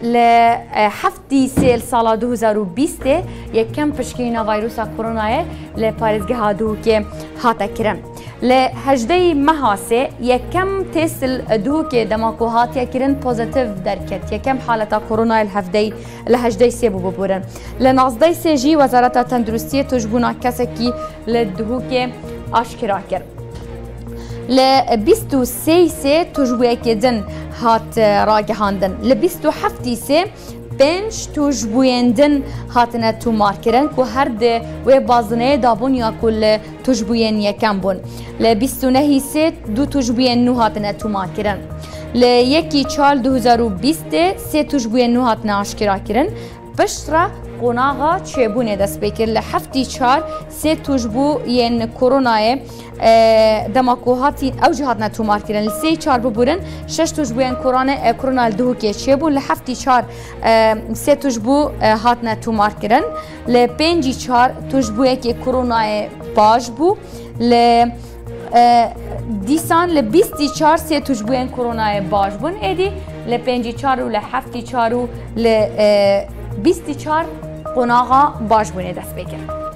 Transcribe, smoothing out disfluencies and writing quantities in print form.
لهفتی سال سال 2020 یکم پشکینا ویروس کرونا لپارزگاه دو که هاتا کرن لهجده مهاسه یکم تست دو که دماغو هات یکرن پوزیتیو درکت یکم حالت کرونا الهفده لهجده سبب بودن لنازده سجی وزارت تندرستی تجبونا کسی که لدهو که آشکار کرد ل 23 سه تجربه کردن هات راگهاندن ل 27 سه 5 تجربه‌اندن هاتنه تو مارکرن که هر ده و بازنه دابون یا کل تجربه‌ین یکم بون ل 29 سه 2 تجربه نو هاتنه تو مارکرن ل 1/4/2020 سه تجربه نو هاتنه آشکار کردن بشرا قناغا چبونه دست بکر لحفتی 4 سه تجربه ین کرونا دماغوهاتی او جهات نتو مارکرن لسه 4 ببورن 6 تجربه کرونا دهو که چبون لحفتی 4 سه تجربه هات نتو مارکرن ل 5/4 تجربه که کرونا باش بو ل دیسان ل 24 سه تجربه کرونا باش بون ادی ل 5/4 و ل 7/4 و ل 24 قناغا باش بونه دست بکر